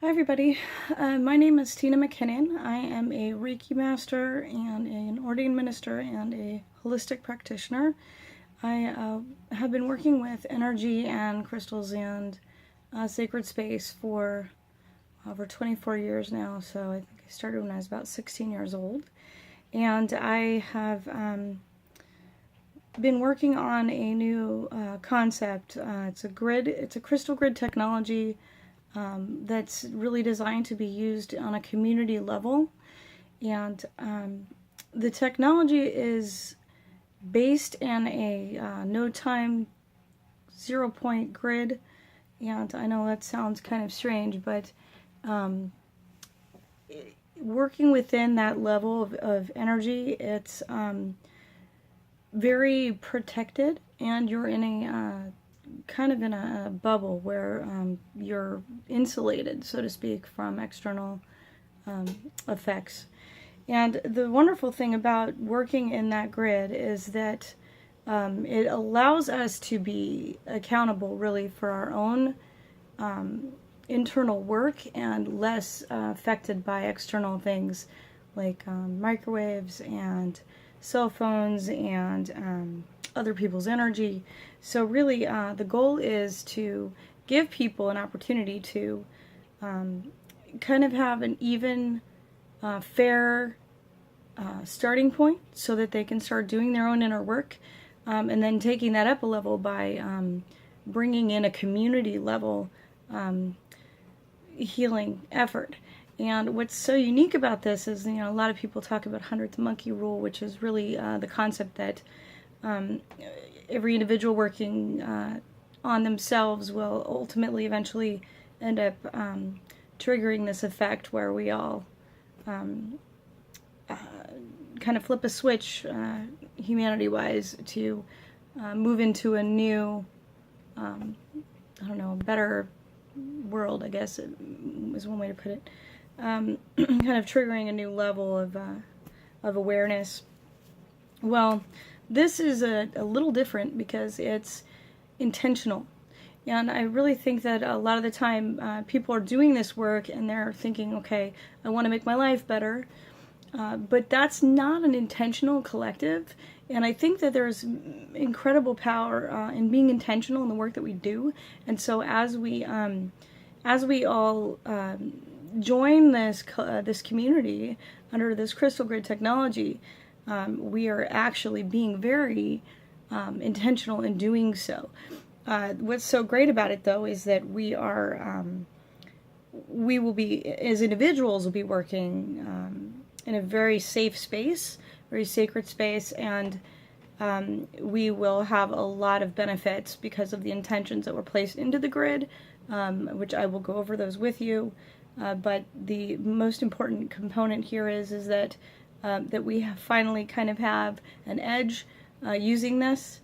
Hi everybody, my name is Tina McKinnon. I am a Reiki master and an ordained minister and a holistic practitioner. I have been working with energy and crystals and sacred space for over 24 years now, so I think I started when I was about 16 years old. And I have been working on a new concept. It's a crystal grid technology that's really designed to be used on a community level. And the technology is based in a no-time, zero-point grid. And I know that sounds kind of strange, but working within that level of energy, it's very protected, and you're in a kind of in a bubble where you're insulated, so to speak, from external effects. And the wonderful thing about working in that grid is that it allows us to be accountable really for our own internal work and less affected by external things like microwaves and cell phones and other people's energy. So really the goal is to give people an opportunity to kind of have an even, fair starting point so that they can start doing their own inner work, and then taking that up a level by bringing in a community level healing effort. And what's so unique about this is, a lot of people talk about 100th monkey rule, which is really the concept that every individual working on themselves will ultimately eventually end up triggering this effect where we all kind of flip a switch humanity-wise to move into a new, a better world, I guess is one way to put it. Kind of triggering a new level of awareness. Well, this is a little different because it's intentional. And I really think that a lot of the time people are doing this work and they're thinking, okay, I want to make my life better. But that's not an intentional collective. And I think that there's incredible power in being intentional in the work that we do. And so as we all join this community under this crystal grid technology, we are actually being very intentional in doing so. What's so great about it, though, is that we will be, as individuals, will be working in a very safe space, very sacred space, and we will have a lot of benefits because of the intentions that were placed into the grid, which I will go over those with you. But the most important component here is that we finally kind of have an edge using this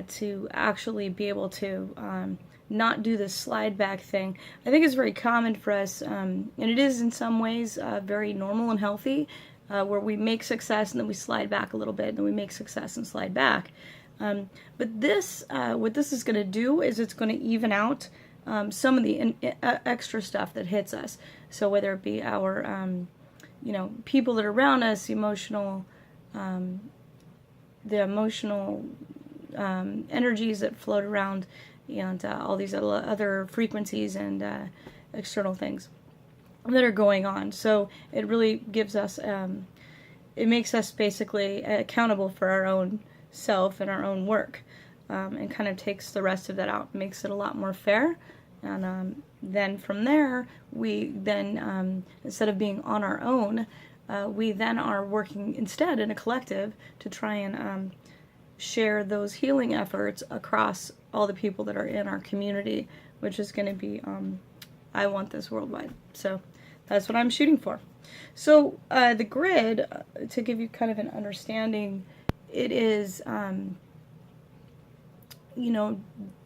to actually be able to not do this slide back thing. I think it's very common for us, and it is in some ways very normal and healthy, where we make success and then we slide back a little bit, and then we make success and slide back. But this, what this is going to do is it's going to even out some of the extra stuff that hits us. So whether it be our people that are around us, the emotional energies that float around, and all these other frequencies and external things that are going on. So it really gives us, it makes us basically accountable for our own self and our own work, and kind of takes the rest of that out, makes it a lot more fair. And then from there, we then, instead of being on our own, we then are working instead in a collective to try and share those healing efforts across all the people that are in our community, which is going to be, I want this worldwide. So that's what I'm shooting for. So the grid, to give you kind of an understanding, it is,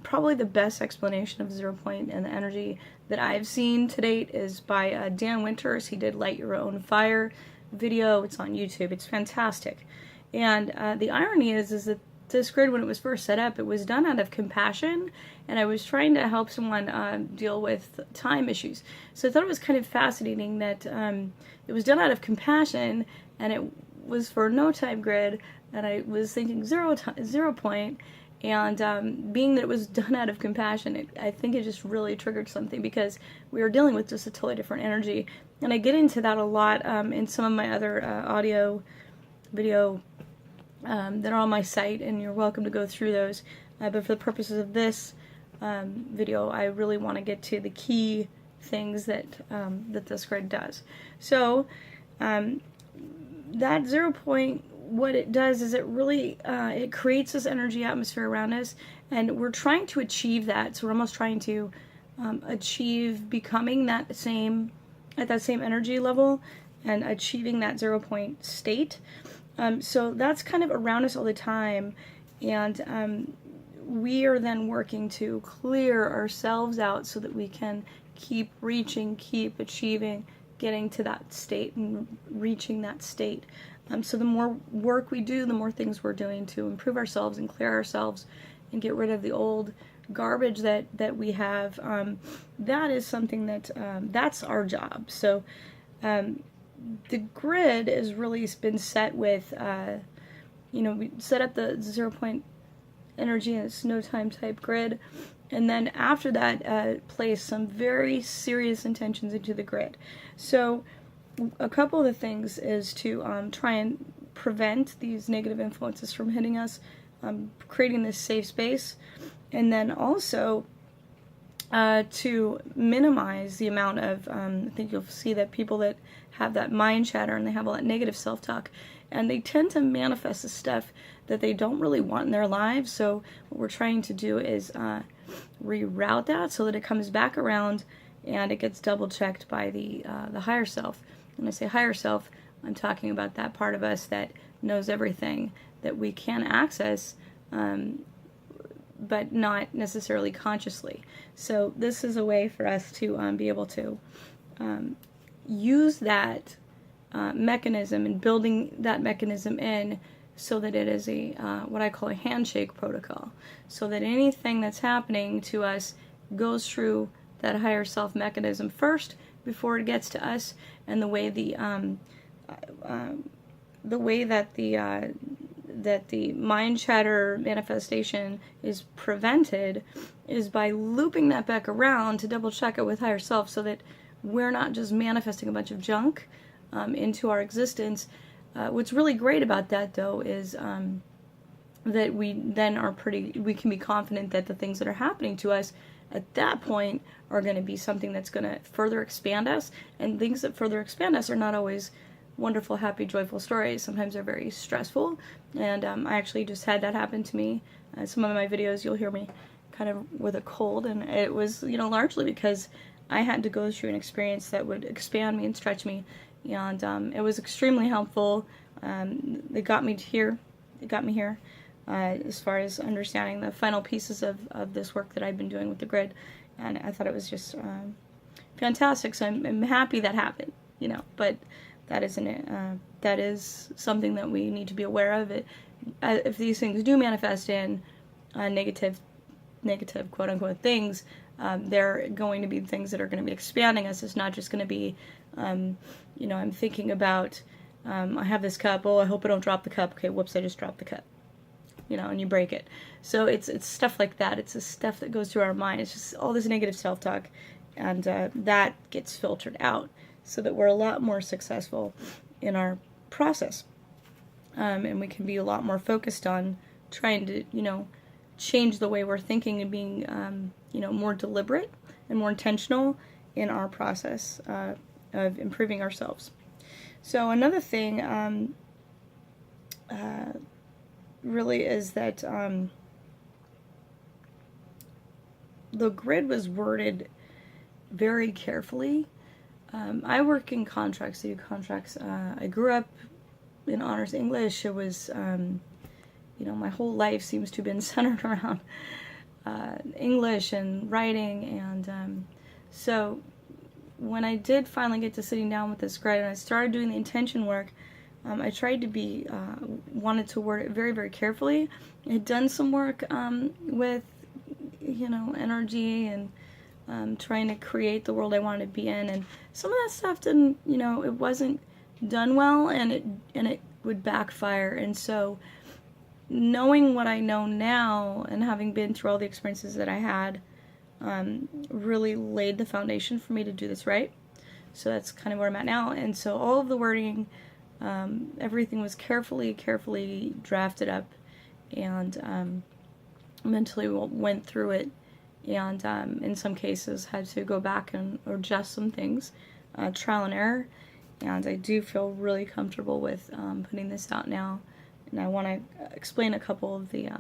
probably the best explanation of zero point and the energy that I've seen to date is by Dan Winters. He did Light Your Own Fire video. It's on YouTube. It's fantastic. And the irony is that this grid, when it was first set up, it was done out of compassion, and I was trying to help someone deal with time issues. So I thought it was kind of fascinating that it was done out of compassion, and it was for no time grid, and I was thinking 0 point, and being that it was done out of compassion, I think it just really triggered something, because we were dealing with just a totally different energy. And I get into that a lot in some of my other audio, video that are on my site, and you're welcome to go through those. But for the purposes of this video, I really want to get to the key things that that this grid does. So that 0 point, what it does is it really it creates this energy atmosphere around us, and we're trying to achieve that. So we're almost trying to achieve becoming that same, at that same energy level, and achieving that 0 point state. So that's kind of around us all the time, and we are then working to clear ourselves out so that we can keep reaching, keep achieving, getting to that state and reaching that state. So the more work we do, the more things we're doing to improve ourselves and clear ourselves and get rid of the old garbage that we have. That is something that that's our job. So the grid has really been set with, we set up the 0 point energy, and it's no time type grid, and then after that place some very serious intentions into the grid. So a couple of the things is to try and prevent these negative influences from hitting us, creating this safe space, and then also to minimize the amount of, I think you'll see that people that have that mind chatter and they have all that negative self-talk, and they tend to manifest the stuff that they don't really want in their lives. So what we're trying to do is reroute that so that it comes back around and it gets double checked by the higher self. When I say higher self, I'm talking about that part of us that knows everything that we can access, but not necessarily consciously. So this is a way for us to be able to use that mechanism and building that mechanism in so that it is a what I call a handshake protocol, so that anything that's happening to us goes through that higher self mechanism first before it gets to us. And the way that the mind chatter manifestation is prevented is by looping that back around to double check it with higher self, so that we're not just manifesting a bunch of junk into our existence. What's really great about that, though, is that we then we can be confident that the things that are happening to us at that point are going to be something that's going to further expand us, and things that further expand us are not always wonderful, happy, joyful stories. Sometimes they're very stressful, and I actually just had that happen to me. Some of my videos, you'll hear me kind of with a cold, and it was, largely because I had to go through an experience that would expand me and stretch me, and it was extremely helpful. It got me here. As far as understanding the final pieces of this work that I've been doing with the grid, and I thought it was just fantastic. So I'm happy that happened, but that is something that we need to be aware of. If these things do manifest in negative quote unquote things, they're going to be things that are going to be expanding us. It's not just going to be, I'm thinking about, I have this cup. Oh, I hope I don't drop the cup. Okay, whoops, I just dropped the cup. And you break it. So it's stuff like that. It's the stuff that goes through our mind. It's just all this negative self-talk, and that gets filtered out so that we're a lot more successful in our process, and we can be a lot more focused on trying to, change the way we're thinking and being, more deliberate and more intentional in our process of improving ourselves. So another thing really is that the grid was worded very carefully. I work in contracts. I do contracts. I grew up in honors English. It was, my whole life seems to have been centered around English and writing. And so when I did finally get to sitting down with this grid and I started doing the intention work, I tried to be, wanted to word it very, very carefully. I had done some work with, energy and trying to create the world I wanted to be in, and some of that stuff didn't, it wasn't done well, and it would backfire. And so, knowing what I know now and having been through all the experiences that I had, really laid the foundation for me to do this right. So that's kind of where I'm at now. And so all of the wording, everything was carefully drafted up, and mentally went through it, and in some cases had to go back and adjust some things, trial and error. And I do feel really comfortable with putting this out now. And I want to explain a couple of the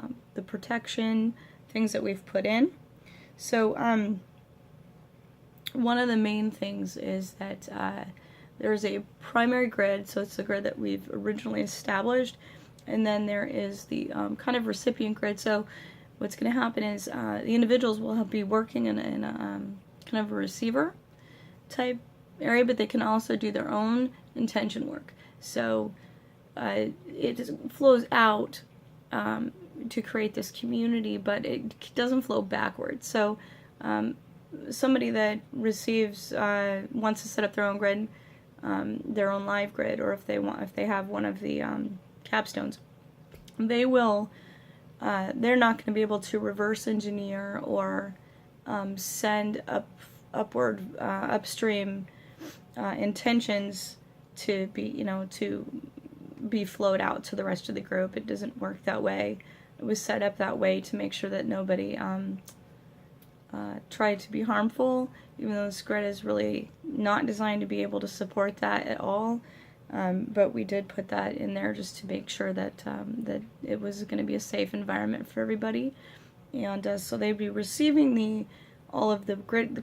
protection things that we've put in. So one of the main things is that there's a primary grid, so it's the grid that we've originally established, and then there is the kind of recipient grid. So what's going to happen is the individuals will be working in a kind of a receiver type area, but they can also do their own intention work. So it just flows out to create this community, but it doesn't flow backwards. So somebody that receives wants to set up their own grid, their own live grid, or if they have one of the capstones, they will. They're not going to be able to reverse engineer or send upstream intentions to be flowed out to the rest of the group. It doesn't work that way. It was set up that way to make sure that nobody tried to be harmful, even though this grid is really not designed to be able to support that at all. But we did put that in there just to make sure that that it was going to be a safe environment for everybody. And so they'd be receiving all of the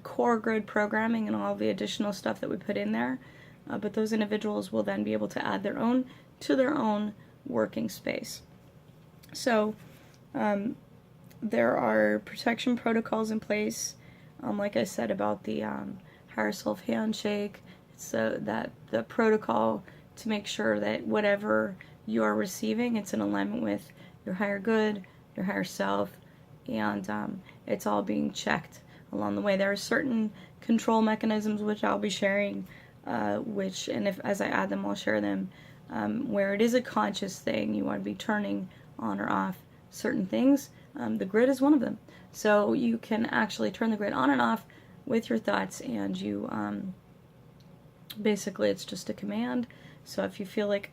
core grid programming and all the additional stuff that we put in there. But those individuals will then be able to add their own to their own working space. So there are protection protocols in place. Like I said about the higher self handshake, so that the protocol to make sure that whatever you are receiving, it's in alignment with your higher good, your higher self, and it's all being checked along the way. There are certain control mechanisms which I'll be sharing, as I add them, I'll share them, where it is a conscious thing. You want to be turning on or off certain things. The grid is one of them. So you can actually turn the grid on and off with your thoughts, and you basically it's just a command. So if you feel like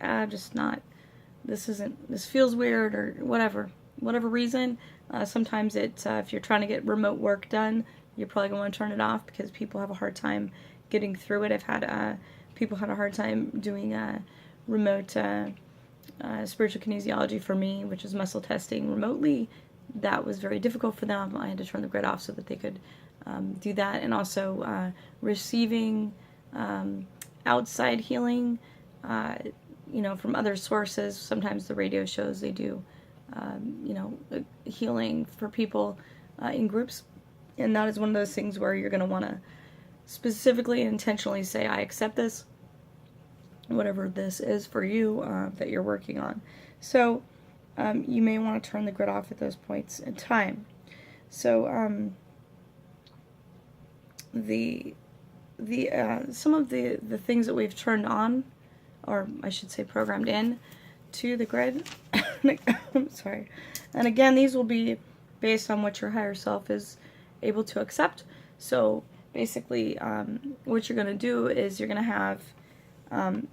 this feels weird or whatever reason, sometimes it's if you're trying to get remote work done, you're probably going to want to turn it off because people have a hard time getting through it. I've had people had a hard time doing remote spiritual kinesiology for me, which is muscle testing remotely. That was very difficult for them. I had to turn the grid off so that they could do that. And also receiving outside healing, from other sources. Sometimes the radio shows, they do, healing for people in groups. And that is one of those things where you're going to want to specifically and intentionally say, I accept this, whatever this is for you that you're working on. So you may want to turn the grid off at those points in time. So some of the things that we've turned on, or I should say programmed in to the grid, I'm sorry, and again, these will be based on what your higher self is able to accept. So basically what you're going to do is you're going to have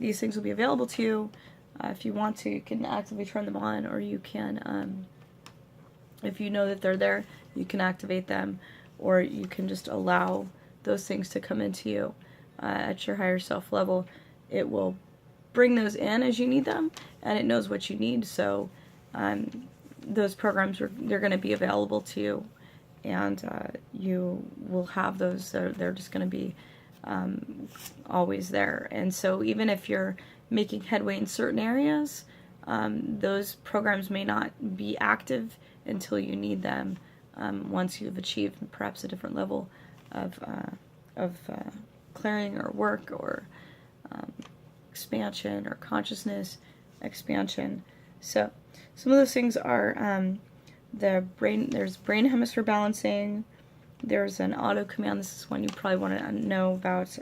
these things will be available to you. If you want to, you can actively turn them on, or you can, if you know that they're there, you can activate them, or you can just allow those things to come into you at your higher self level. It will bring those in as you need them, and it knows what you need. So those programs they're going to be available to you, and you will have those. They're just going to be always there. And so even if you're making headway in certain areas, those programs may not be active until you need them, once you've achieved perhaps a different level of clearing or work or expansion or consciousness. expansion. So some of those things are the brain. There's brain hemisphere balancing. There's an auto command. This is one you probably want to know about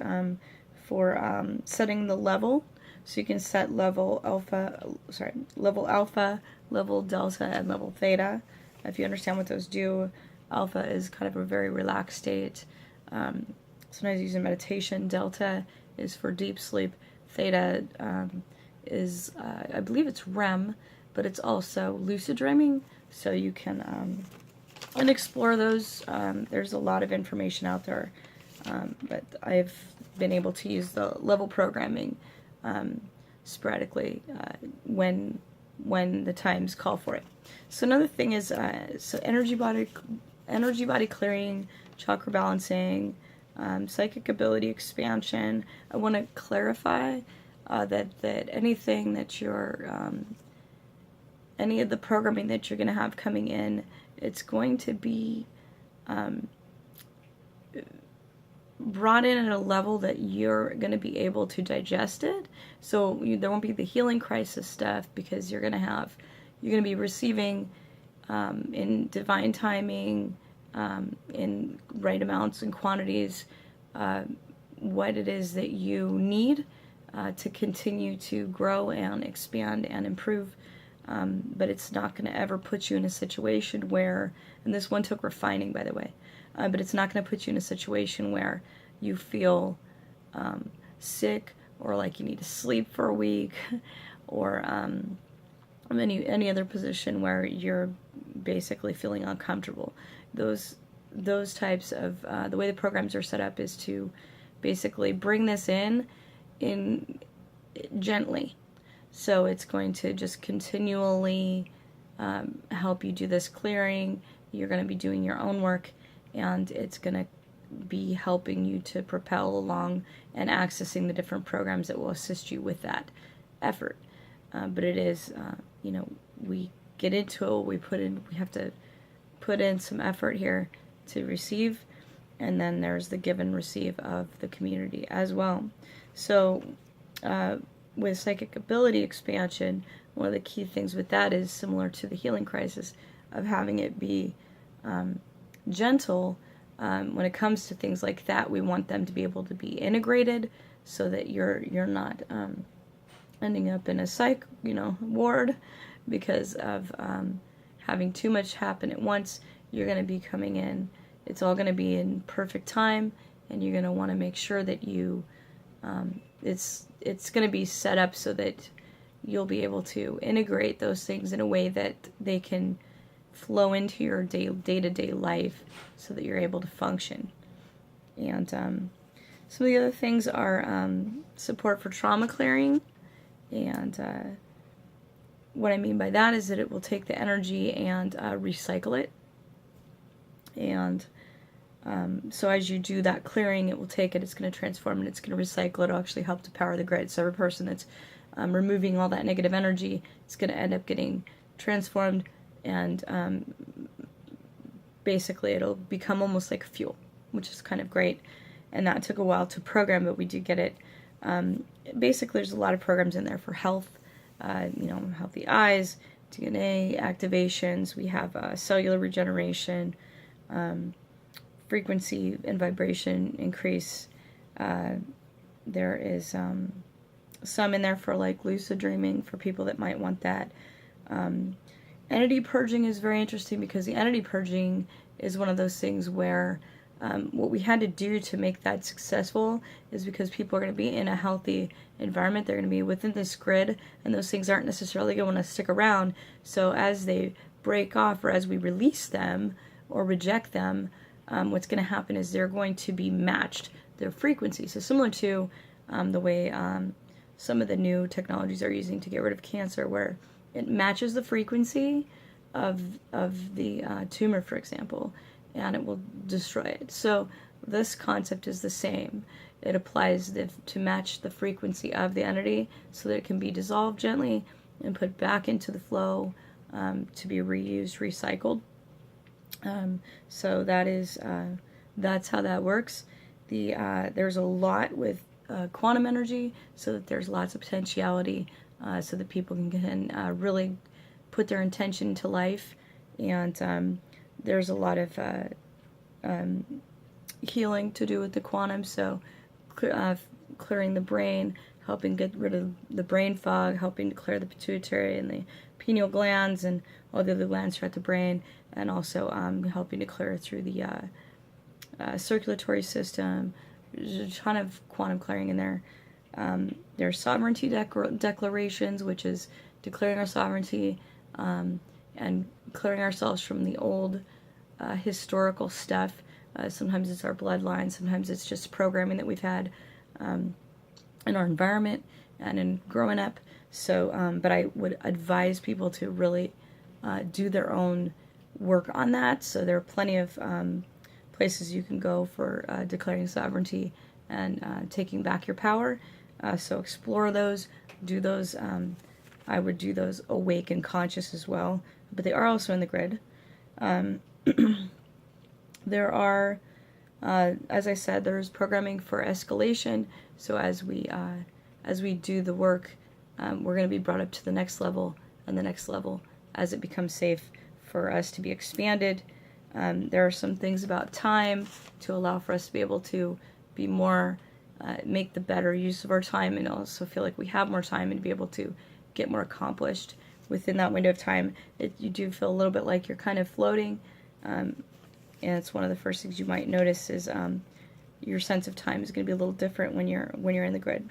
for setting the level. So you can set level alpha, level delta, and level theta. If you understand what those do, alpha is kind of a very relaxed state. Sometimes using meditation. Delta is for deep sleep. Theta is, I believe it's REM, but it's also lucid dreaming. So you can and explore those. There's a lot of information out there, but I've been able to use the level programming sporadically when the times call for it. So another thing is so energy body clearing, chakra balancing, psychic ability expansion. I want to clarify that anything that you're any of the programming that you're going to have coming in, it's going to be brought in at a level that you're going to be able to digest it. So there won't be the healing crisis stuff, because you're going to be receiving in divine timing, in right amounts and quantities, what it is that you need to continue to grow and expand and improve. But it's not going to ever put you in a situation where, and this one took refining, by the way, but it's not going to put you in a situation where you feel sick, or like you need to sleep for a week, or any other position where you're basically feeling uncomfortable. Those types of the way the programs are set up is to basically bring this in gently. So it's going to just continually help you do this clearing. You're going to be doing your own work, and it's going to be helping you to propel along and accessing the different programs that will assist you with that effort. But it is, we get into it, we have to put in some effort here to receive, and then there's the give and receive of the community as well. So with psychic ability expansion, one of the key things with that is similar to the healing crisis, of having it be gentle. When it comes to things like that, we want them to be able to be integrated, so that you're not ending up in a psych ward because of having too much happen at once. You're going to be coming in, it's all going to be in perfect time, and you're going to want to make sure that you it's going to be set up so that you'll be able to integrate those things in a way that they can flow into your day-to-day life, so that you're able to function. And some of the other things are support for trauma clearing. And what I mean by that is that it will take the energy and recycle it. And so as you do that clearing, it will take it, it's going to transform it, it's going to recycle it, it'll actually help to power the grid. So every person that's removing all that negative energy, it's going to end up getting transformed, and basically it'll become almost like fuel, which is kind of great. And that took a while to program, but we did get it. Basically, there's a lot of programs in there for health, healthy eyes, DNA activations. We have cellular regeneration, frequency and vibration increase. There is some in there for like lucid dreaming, for people that might want that. Entity purging is very interesting, because the entity purging is one of those things where what we had to do to make that successful is because people are going to be in a healthy environment. They're going to be within this grid, and those things aren't necessarily going to stick around. So as they break off, or as we release them or reject them, what's going to happen is they're going to be matched, their frequency. So similar to the way some of the new technologies are using to get rid of cancer, where it matches the frequency of the tumor, for example, and it will destroy it. So this concept is the same. It applies to match the frequency of the entity, so that it can be dissolved gently and put back into the flow to be reused, recycled. So that is that's how that works. There's a lot with quantum energy, so that there's lots of potentiality so that people can really put their intention into life. And there's a lot of healing to do with the quantum, so clearing the brain, helping get rid of the brain fog, helping to clear the pituitary and the pineal glands and all the other glands throughout the brain, and also helping to clear through the circulatory system. There's a ton of quantum clearing in there. There's sovereignty declarations, which is declaring our sovereignty and clearing ourselves from the old historical stuff. Sometimes it's our bloodline, sometimes it's just programming that we've had in our environment and in growing up. So, but I would advise people to really do their own work on that. So there are plenty of places you can go for declaring sovereignty and taking back your power. So explore those, do those. I would do those awake and conscious as well, but they are also in the grid. There are, as I said, there's programming for escalation. So as we do the work, we're going to be brought up to the next level and the next level as it becomes safe for us to be expanded. There are some things about time to allow for us to be able to be more, make the better use of our time, and also feel like we have more time and be able to get more accomplished within that window of time. You do feel a little bit like you're kind of floating, and it's one of the first things you might notice is your sense of time is going to be a little different when you're in the grid.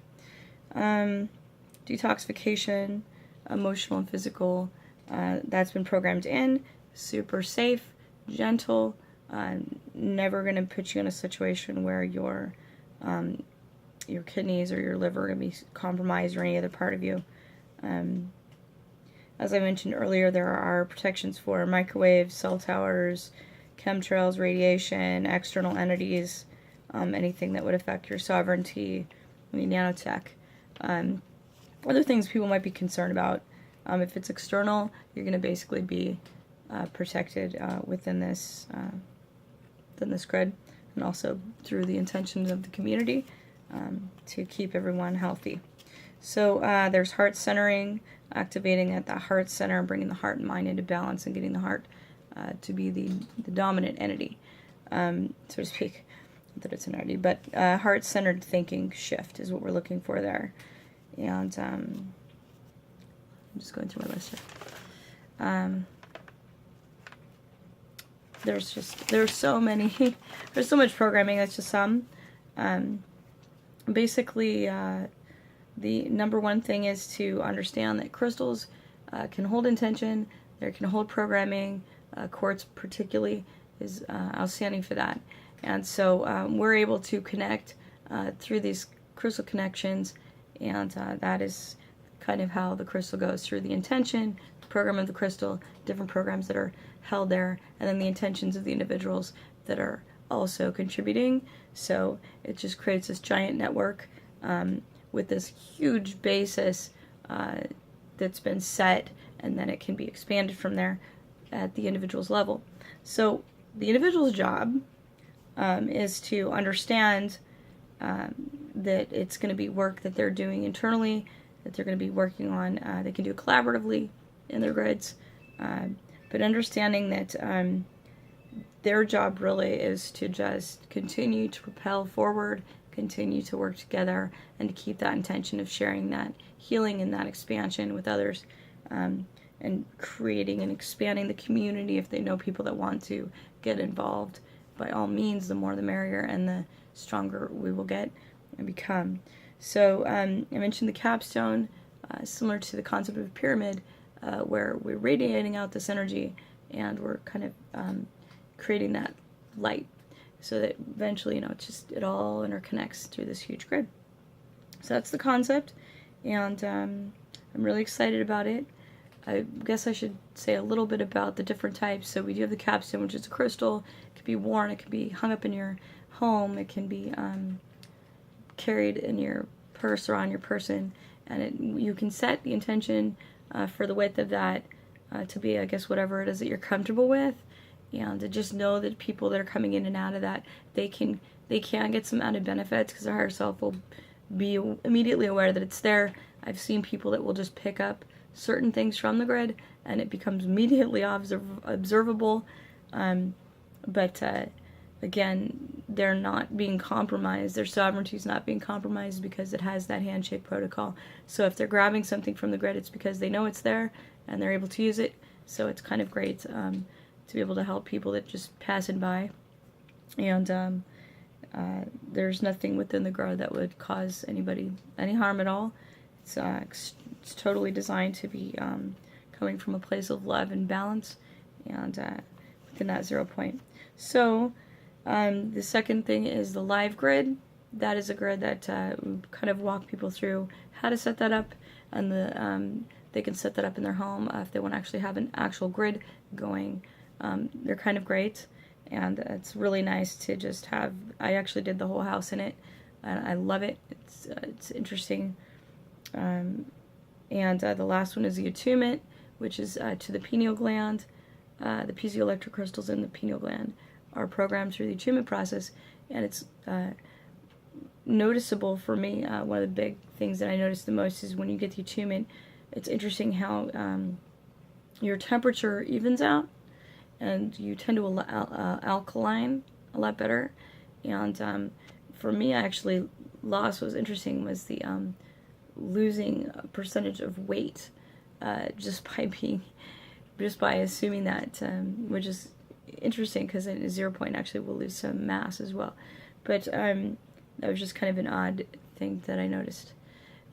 Detoxification, emotional and physical, that's been programmed in. Super safe, gentle, never going to put you in a situation where your kidneys or your liver are going to be compromised or any other part of you. As I mentioned earlier, there are protections for microwaves, cell towers, chemtrails, radiation, external entities, anything that would affect your sovereignty, nanotech. Other things people might be concerned about. If it's external, you're going to basically be protected within this grid, and also through the intentions of the community to keep everyone healthy. So there's heart centering, activating at the heart center and bringing the heart and mind into balance and getting the heart to be the dominant entity, so to speak. Not that it's an entity, but heart-centered thinking shift is what we're looking for there. And I'm just going through my list here. There's so many, there's so much programming. That's just some. Basically, the number one thing is to understand that crystals can hold intention, they can hold programming. Quartz particularly is outstanding for that. And so we're able to connect through these crystal connections, and that is kind of how the crystal goes, through the intention, the program of the crystal, different programs that are held there, and then the intentions of the individuals that are also contributing. So it just creates this giant network with this huge basis that's been set, and then it can be expanded from there at the individual's level. So the individual's job is to understand that it's going to be work that they're doing internally, that they're going to be working on. They can do it collaboratively in their grids, but understanding that their job really is to just continue to propel forward, continue to work together, and to keep that intention of sharing that healing and that expansion with others, and creating and expanding the community. If they know people that want to get involved, by all means, the more the merrier, and the stronger we will get and become. So I mentioned the capstone, similar to the concept of a pyramid, where we're radiating out this energy, and we're kind of creating that light, so that eventually, it all interconnects through this huge grid. So that's the concept, and I'm really excited about it. I guess I should say a little bit about the different types. So we do have the capstone, which is a crystal. It can be worn, it can be hung up in your home, it can be carried in your purse or on your person, and you can set the intention for the width of that to be, I guess, whatever it is that you're comfortable with, and to just know that people that are coming in and out of that, they can get some added benefits, because their higher self will be immediately aware that it's there. I've seen people that will just pick up certain things from the grid and it becomes immediately observable. But again, they're not being compromised. Their sovereignty is not being compromised because it has that handshake protocol. So if they're grabbing something from the grid, it's because they know it's there and they're able to use it. So it's kind of great to be able to help people that just passing by. And there's nothing within the grid that would cause anybody any harm at all. It's totally designed to be coming from a place of love and balance, and within that 0 point. So the second thing is the live grid. That is a grid that we kind of walk people through how to set that up, and they can set that up in their home if they want to actually have an actual grid going. They're kind of great, and it's really nice to just have. I actually did the whole house in it, and I love it. It's interesting. And the last one is the attunement, which is to the pineal gland. The piezoelectric crystals in the pineal gland are programmed through the attunement process, and it's noticeable for me. One of the big things that I notice the most is when you get the attunement, it's interesting how your temperature evens out, and you tend to alkaline a lot better. And for me, actually, loss was interesting was the losing a percentage of weight just by assuming that, which is interesting because in a 0 point actually will lose some mass as well. But that was just kind of an odd thing that I noticed.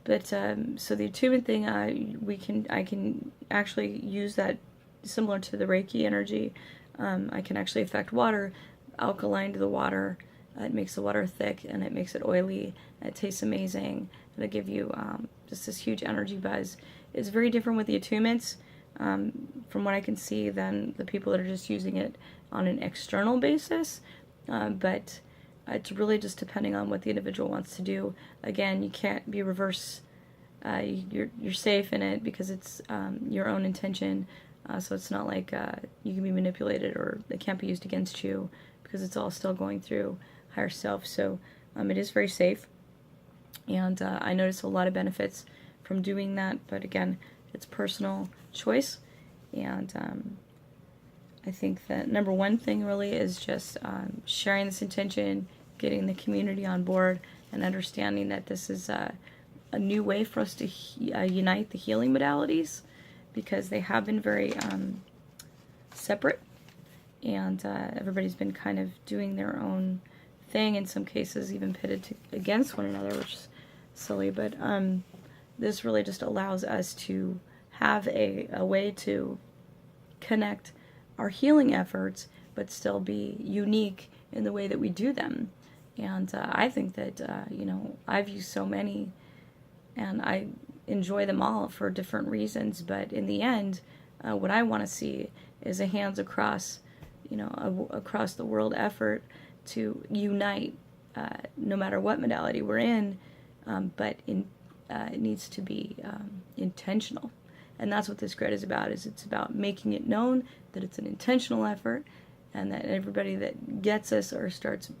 But so the attunement thing, I can actually use that similar to the Reiki energy. I can actually affect water, alkaline to the water. It makes the water thick and it makes it oily. And it tastes amazing. It'll give you just this huge energy buzz. It's very different with the attunements, from what I can see, than the people that are just using it on an external basis. But it's really just depending on what the individual wants to do. Again, you can't be reverse. You're safe in it because it's your own intention. So it's not like you can be manipulated or it can't be used against you because it's all still going through higher self. So it is very safe. And I notice a lot of benefits from doing that. But again, it's personal choice. And I think that number one thing really is just sharing this intention, getting the community on board, and understanding that this is a new way for us to unite the healing modalities, because they have been very separate, and everybody's been kind of doing their own thing, in some cases even pitted against one another, which is silly. But this really just allows us to have a way to connect our healing efforts, but still be unique in the way that we do them. And I think that, I've used so many, and I enjoy them all for different reasons. But in the end, what I want to see is a hands across, across the world effort to unite, no matter what modality we're in, but it needs to be intentional. And that's what this grid is about. It's about making it known that it's an intentional effort, and that everybody that gets us or starts,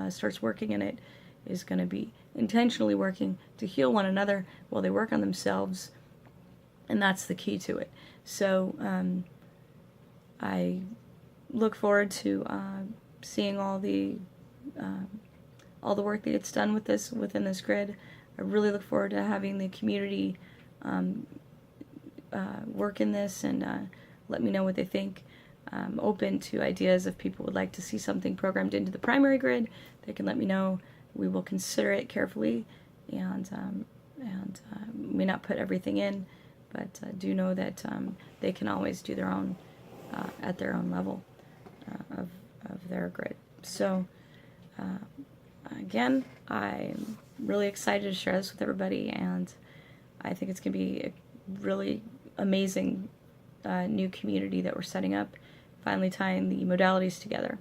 starts working in it is going to be intentionally working to heal one another while they work on themselves. And that's the key to it. So I look forward to seeing all the work that gets done with this within this grid. I really look forward to having the community work in this and let me know what they think. I'm open to ideas. If people would like to see something programmed into the primary grid, they can let me know. We will consider it carefully, and may not put everything in, but do know that they can always do their own at their own level of their grid. So again, I'm really excited to share this with everybody, and I think it's going to be a really amazing new community that we're setting up, finally tying the modalities together.